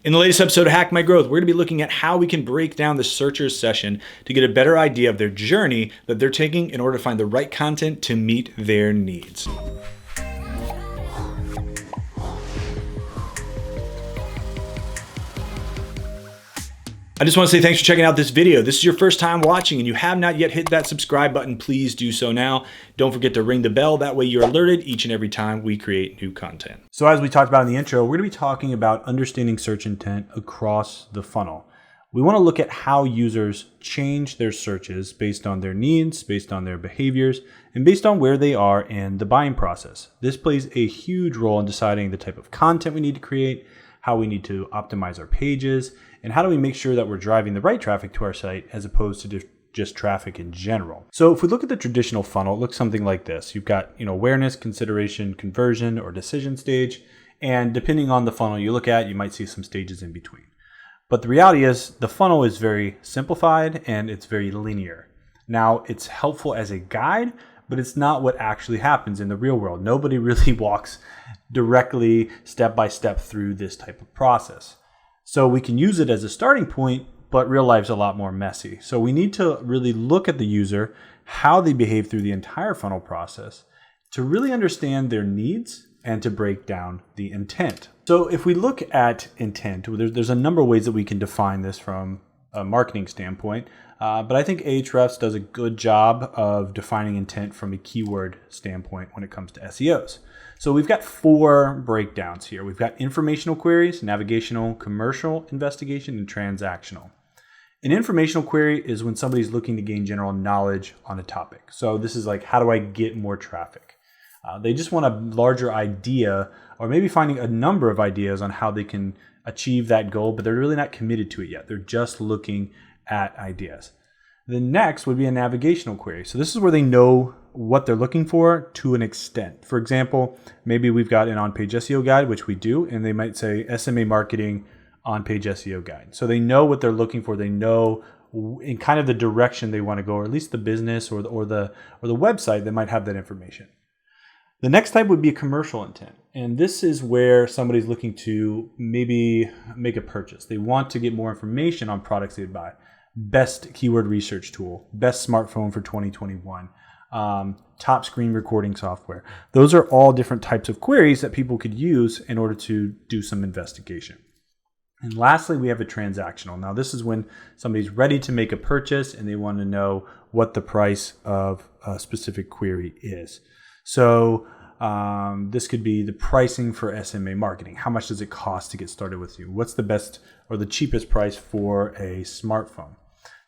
In the latest episode of Hack My Growth, we're going to be looking at how we can break down the searcher's session to get a better idea of their journey that they're taking in order to find the right content to meet their needs. I just want to say thanks for checking out this video. This is your first time watching and you have not yet hit that subscribe button, please do so now. Don't forget to ring the bell. That way you're alerted each and every time we create new content. So as we talked about in the intro, we're going to be talking about understanding search intent across the funnel. We want to look at how users change their searches based on their needs, based on their behaviors, and based on where they are in the buying process. This plays a huge role in deciding the type of content we need to create, how we need to optimize our pages, and how do we make sure that we're driving the right traffic to our site as opposed to just traffic in general. So if we look at the traditional funnel, it looks something like this. You've got awareness, consideration, conversion, or decision stage. And depending on the funnel you look at, you might see some stages in between. But the reality is the funnel is very simplified and it's very linear. Now, it's helpful as a guide, but it's not what actually happens in the real world. Nobody really walks directly step by step through this type of process. So we can use it as a starting point, but real life's a lot more messy. So we need to really look at the user, how they behave through the entire funnel process to really understand their needs and to break down the intent. So if we look at intent, there's a number of ways that we can define this from a marketing standpoint, but I think Ahrefs does a good job of defining intent from a keyword standpoint when it comes to SEOs. So we've got 4 breakdowns here. We've got informational queries, navigational, commercial, investigation, and transactional. An informational query is when somebody's looking to gain general knowledge on a topic. So this is like, how do I get more traffic? They just want a larger idea, or maybe finding a number of ideas on how they can achieve that goal, but they're really not committed to it yet. They're just looking at ideas. The next would be a navigational query. So this is where they know what they're looking for to an extent. For example, maybe we've got an on-page SEO guide, which we do, and they might say SMA Marketing on-page SEO guide. So they know what they're looking for. They know in kind of the direction they want to go, or at least the business or the website that might have that information. The next type would be a commercial intent. And this is where somebody's looking to maybe make a purchase. They want to get more information on products they buy. Best keyword research tool, best smartphone for 2021, top screen recording software. Those are all different types of queries that people could use in order to do some investigation. And lastly, we have a transactional. Now, this is when somebody's ready to make a purchase and they want to know what the price of a specific query is. So this could be the pricing for SMA Marketing. How much does it cost to get started with you? What's the best or the cheapest price for a smartphone?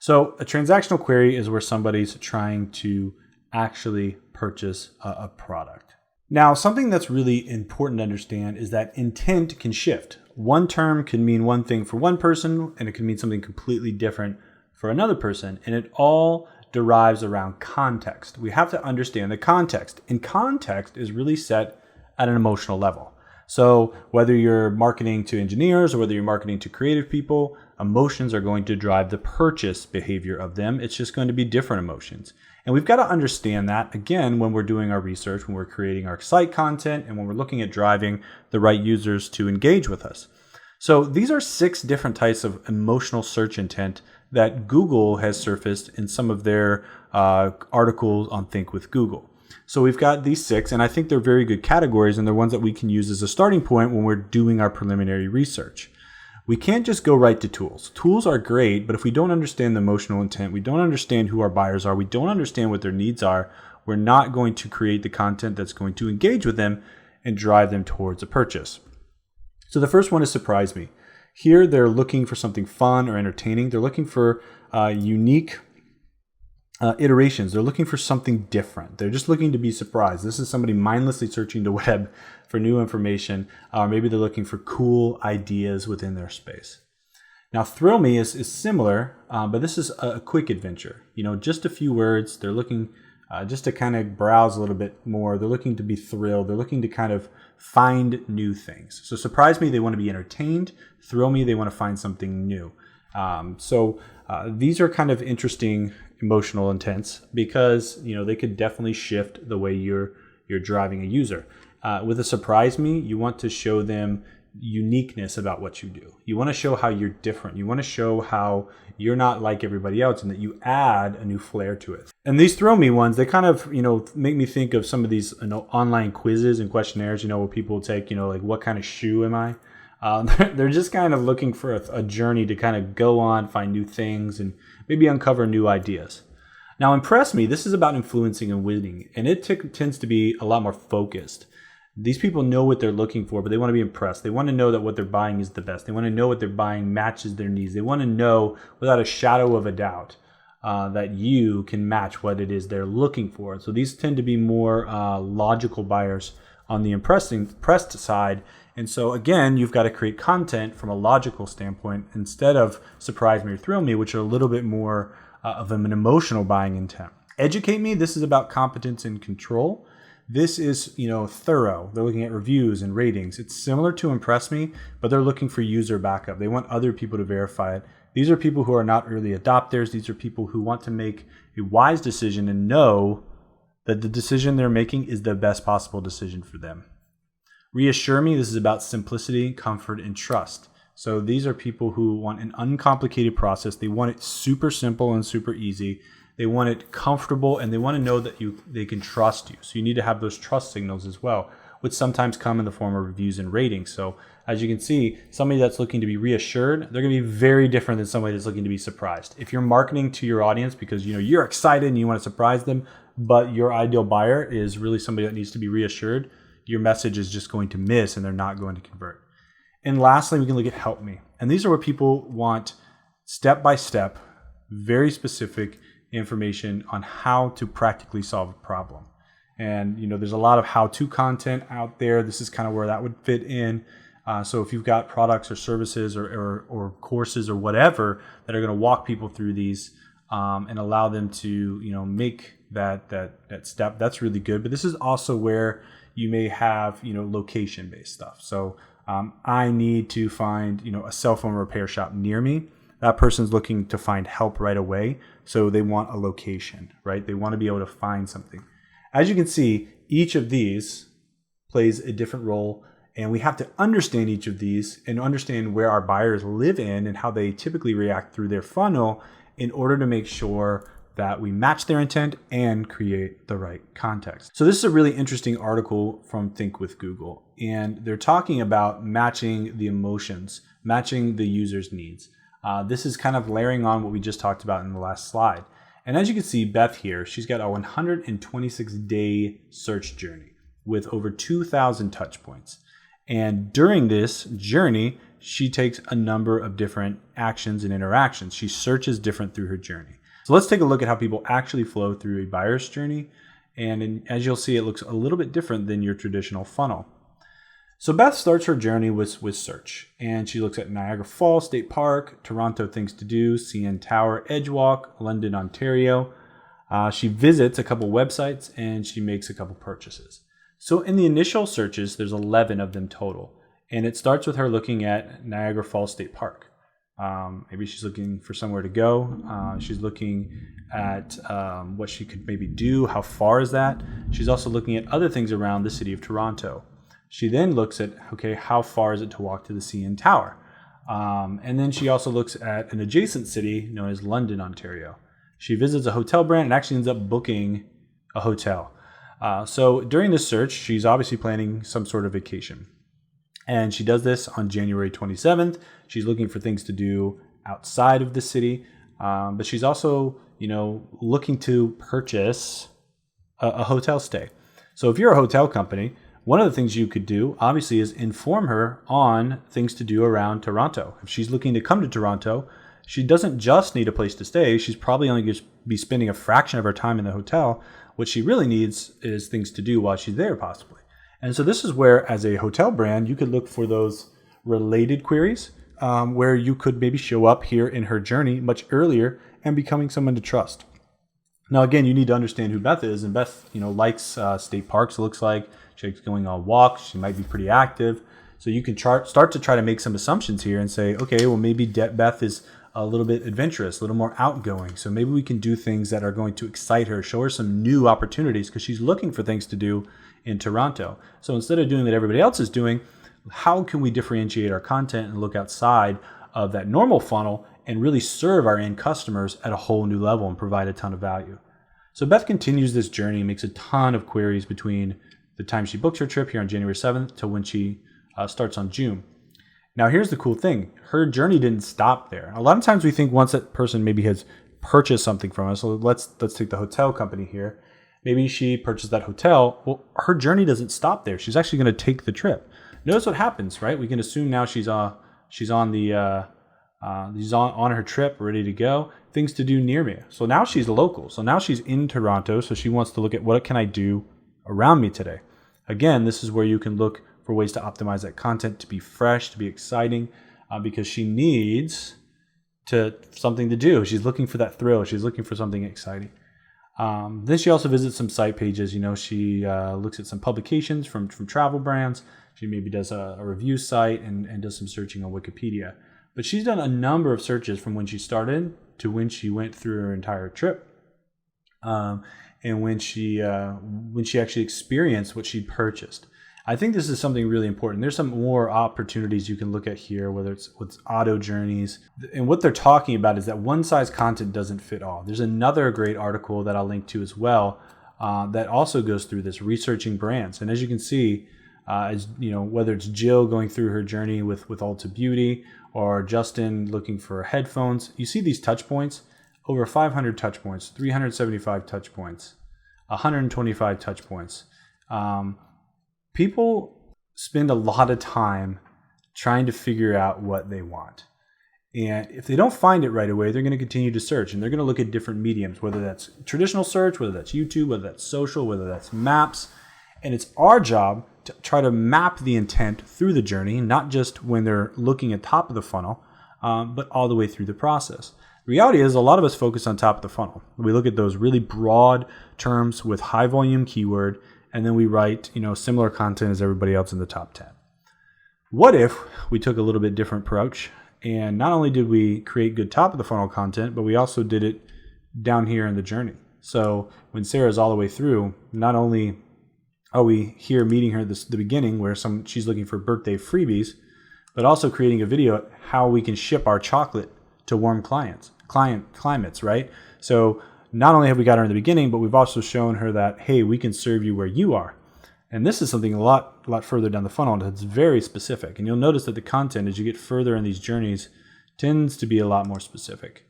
So a transactional query is where somebody's trying to actually purchase a product. Now, something that's really important to understand is that intent can shift. One term can mean one thing for one person, and it can mean something completely different for another person. And it all derives around context. We have to understand the context. And context is really set at an emotional level. So whether you're marketing to engineers or whether you're marketing to creative people, emotions are going to drive the purchase behavior of them. It's just going to be different emotions. And we've got to understand that, again, when we're doing our research, when we're creating our site content, and when we're looking at driving the right users to engage with us. So these are 6 different types of emotional search intent that Google has surfaced in some of their articles on Think with Google. So we've got these 6, and I think they're very good categories, and they're ones that we can use as a starting point when we're doing our preliminary research. We can't just go right to tools. Tools are great, but if we don't understand the emotional intent, we don't understand who our buyers are, we don't understand what their needs are, we're not going to create the content that's going to engage with them and drive them towards a purchase. So the first one is surprise me. Here, they're looking for something fun or entertaining. They're looking for unique iterations. They're looking for something different. They're just looking to be surprised. This is somebody mindlessly searching the web for new information, or maybe they're looking for cool ideas within their space. Now, thrill me is similar, but this is a quick adventure. Just a few words. They're looking just to kind of browse a little bit more. They're looking to be thrilled. They're looking to kind of find new things. So surprise me, they want to be entertained. Thrill me, they want to find something new. So these are kind of interesting emotional intents because they could definitely shift the way you're driving a user. With a surprise me, you want to show them uniqueness about what you do. You want to show how you're different. You want to show how you're not like everybody else and that you add a new flair to it. And these throw me ones, they kind of, make me think of some of these, online quizzes and questionnaires, where people take, like, what kind of shoe am I? They're just kind of looking for a journey to kind of go on, find new things, and maybe uncover new ideas. Now, Impress Me, this is about influencing and winning, and it tends to be a lot more focused. These people know what they're looking for, but they want to be impressed. They want to know that what they're buying is the best. They want to know what they're buying matches their needs. They want to know without a shadow of a doubt that you can match what it is they're looking for. So these tend to be more logical buyers on the impressed side. And so again, you've got to create content from a logical standpoint instead of surprise me or thrill me, which are a little bit more of an emotional buying intent. Educate Me, this is about competence and control. This is, thorough. They're looking at reviews and ratings. It's similar to Impress Me, but they're looking for user backup. They want other people to verify it. These are people who are not early adopters. These are people who want to make a wise decision and know that the decision they're making is the best possible decision for them. Reassure Me, this is about simplicity, comfort, and trust. So these are people who want an uncomplicated process. They want it super simple and super easy. They want it comfortable, and they want to know that they can trust you. So you need to have those trust signals as well, which sometimes come in the form of reviews and ratings. So as you can see, somebody that's looking to be reassured, they're going to be very different than somebody that's looking to be surprised. If you're marketing to your audience because you're excited and you want to surprise them, but your ideal buyer is really somebody that needs to be reassured, your message is just going to miss and they're not going to convert. And lastly, we can look at Help Me. And these are where people want step-by-step, very specific information on how to practically solve a problem. And there's a lot of how-to content out there. This is kind of where that would fit in. So if you've got products or services or courses or whatever that are going to walk people through these and allow them to make that step, that's really good. But this is also where you may have location-based stuff. So I need to find a cell phone repair shop near me. That person's looking to find help right away. So they want a location, right? They want to be able to find something. As you can see, each of these plays a different role, and we have to understand each of these and understand where our buyers live in and how they typically react through their funnel in order to make sure that we match their intent and create the right context. So this is a really interesting article from Think with Google, and they're talking about matching the emotions, matching the user's needs. This is kind of layering on what we just talked about in the last slide. And as you can see, Beth here, she's got a 126-day search journey with over 2,000 touch points. And during this journey, she takes a number of different actions and interactions. She searches different through her journey. So let's take a look at how people actually flow through a buyer's journey. And as you'll see, it looks a little bit different than your traditional funnel. So Beth starts her journey with search, and she looks at Niagara Falls State Park, Toronto Things to Do, CN Tower, Edgewalk, London, Ontario. She visits a couple websites, and she makes a couple purchases. So in the initial searches, there's 11 of them total, and it starts with her looking at Niagara Falls State Park. Maybe she's looking for somewhere to go. She's looking at what she could maybe do. How far is that? She's also looking at other things around the city of Toronto. She then looks at, how far is it to walk to the CN Tower? And then she also looks at an adjacent city known as London, Ontario. She visits a hotel brand and actually ends up booking a hotel. So during this search, she's obviously planning some sort of vacation. And she does this on January 27th. She's looking for things to do outside of the city. But she's also, looking to purchase a hotel stay. So if you're a hotel company, one of the things you could do, obviously, is inform her on things to do around Toronto. If she's looking to come to Toronto, she doesn't just need a place to stay. She's probably only going to be spending a fraction of her time in the hotel. What she really needs is things to do while she's there, possibly. And so this is where, as a hotel brand, you could look for those related queries where you could maybe show up here in her journey much earlier and becoming someone to trust. Now, again, you need to understand who Beth is. And Beth, likes state parks, it looks like. She's going on walks. She might be pretty active. So you can start to try to make some assumptions here and say, okay, well, maybe Beth is a little bit adventurous, a little more outgoing. So maybe we can do things that are going to excite her, show her some new opportunities because she's looking for things to do in Toronto. So instead of doing what everybody else is doing, how can we differentiate our content and look outside of that normal funnel and really serve our end customers at a whole new level and provide a ton of value. So Beth continues this journey and makes a ton of queries between the time she books her trip here on January 7th to when she starts on June. Now, here's the cool thing. Her journey didn't stop there. A lot of times we think once that person maybe has purchased something from us, so let's take the hotel company here. Maybe she purchased that hotel. Well, her journey doesn't stop there. She's actually going to take the trip. Notice what happens, right? We can assume now she's on her trip, ready to go. Things to do near me. So now she's local. So now she's in Toronto. So she wants to look at what can I do around me today. Again, this is where you can look for ways to optimize that content to be fresh, to be exciting, because she needs something to do. She's looking for that thrill. She's looking for something exciting. Then she also visits some site pages. She looks at some publications from travel brands. She maybe does a review site and does some searching on Wikipedia. But she's done a number of searches from when she started to when she went through her entire trip, and when she actually experienced what she'd purchased. I think this is something really important. There's some more opportunities you can look at here, whether it's auto journeys. And what they're talking about is that one size content doesn't fit all. There's another great article that I'll link to as well that also goes through this, researching brands. And as you can see, whether it's Jill going through her journey with Ulta Beauty or Justin looking for headphones, you see these touch points, over 500 touch points, 375 touch points, 125 touch points. People spend a lot of time trying to figure out what they want. And if they don't find it right away, they're going to continue to search, and they're going to look at different mediums, whether that's traditional search, whether that's YouTube, whether that's social, whether that's maps. And it's our job to try to map the intent through the journey, not just when they're looking at top of the funnel, but all the way through the process. The reality is a lot of us focus on top of the funnel. We look at those really broad terms with high volume keyword, and then we write, similar content as everybody else in the top 10. What if we took a little bit different approach, and not only did we create good top of the funnel content, but we also did it down here in the journey. So when Sarah's all the way through, not only are we here meeting her at the beginning where she's looking for birthday freebies, but also creating a video how we can ship our chocolate to warm climates, right? So not only have we got her in the beginning, but we've also shown her that, hey, we can serve you where you are. And this is something a lot further down the funnel that's very specific. And you'll notice that the content, as you get further in these journeys, tends to be a lot more specific,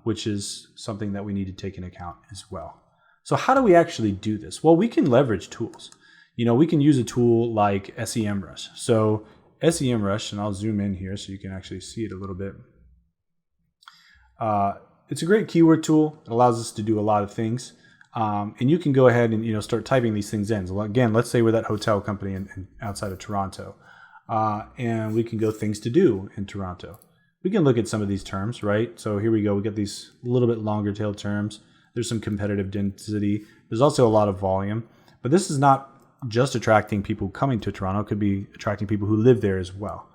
which is something that we need to take into account as well. So how do we actually do this? Well, we can leverage tools. We can use a tool like SEMrush. So SEMrush, and I'll zoom in here so you can actually see it a little bit. It's a great keyword tool. It allows us to do a lot of things. And you can go ahead and start typing these things in. So again, let's say we're that hotel company outside of Toronto. And we can go things to do in Toronto. We can look at some of these terms, right? So here we go. We get these a little bit longer tail terms. There's some competitive density. There's also a lot of volume. But this is not just attracting people coming to Toronto. It could be attracting people who live there as well.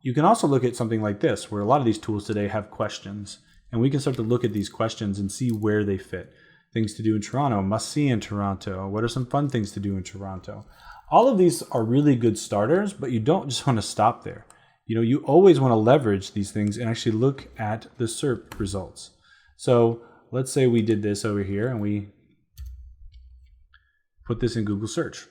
You can also look at something like this, where a lot of these tools today have questions. And we can start to look at these questions and see where they fit. Things to do in Toronto, must see in Toronto. What are some fun things to do in Toronto? All of these are really good starters, but you don't just want to stop there. You always want to leverage these things and actually look at the SERP results. So let's say we did this over here and we put this in Google search.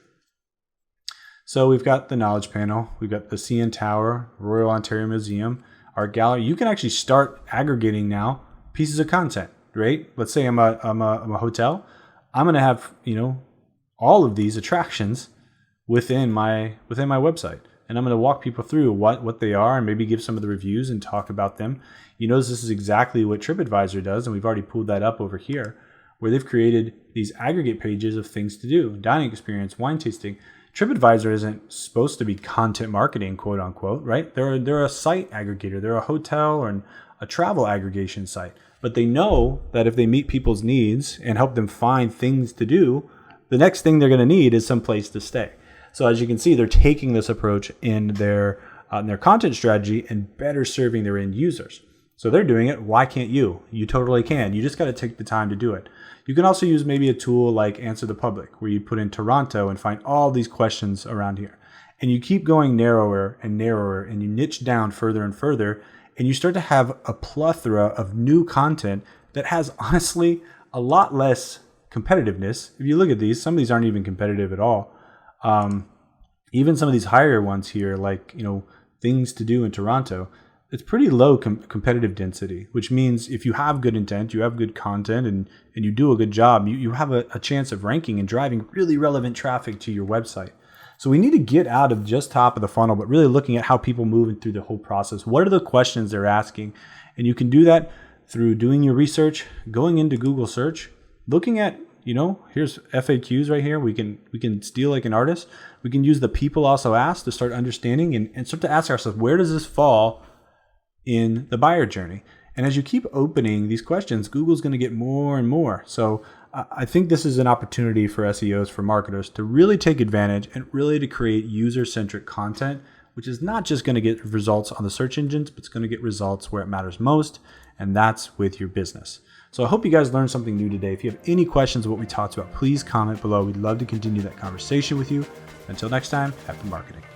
So we've got the knowledge panel, we've got the CN Tower, Royal Ontario Museum, Art Gallery. You can actually start aggregating now pieces of content, right? Let's say I'm a hotel. I'm going to have all of these attractions within my website, and I'm going to walk people through what they are and maybe give some of the reviews and talk about them. You notice this is exactly what TripAdvisor does, and we've already pulled that up over here, where they've created these aggregate pages of things to do, dining experience, wine tasting. TripAdvisor isn't supposed to be content marketing, quote unquote, right? They're a site aggregator. They're a hotel or a travel aggregation site. But they know that if they meet people's needs and help them find things to do, the next thing they're going to need is some place to stay. So as you can see, they're taking this approach in their content strategy and better serving their end users. So they're doing it. Why can't you? You totally can. You just got to take the time to do it. You can also use maybe a tool like Answer the Public, where you put in Toronto and find all these questions around here. And you keep going narrower and narrower, and you niche down further and further, and you start to have a plethora of new content that has honestly a lot less competitiveness. If you look at these, some of these aren't even competitive at all. Even some of these higher ones here, like, things to do in Toronto, it's pretty low competitive density, which means if you have good intent, you have good content, and you do a good job, you have a chance of ranking and driving really relevant traffic to your website. So we need to get out of just top of the funnel, but really looking at how people move through the whole process. What are the questions they're asking? And you can do that through doing your research, going into Google search, looking at, here's FAQs right here. We can steal like an artist. We can use the people also asked to start understanding and start to ask ourselves, where does this fall in the buyer journey? And as you keep opening these questions, Google's going to get more and more. So I think this is an opportunity for SEOs, for marketers, to really take advantage and really to create user-centric content, which is not just going to get results on the search engines, but it's going to get results where it matters most, and that's with your business. So I hope you guys learned something new today. If you have any questions of what we talked about, please comment below. We'd love to continue that conversation with you. Until next time, happy marketing.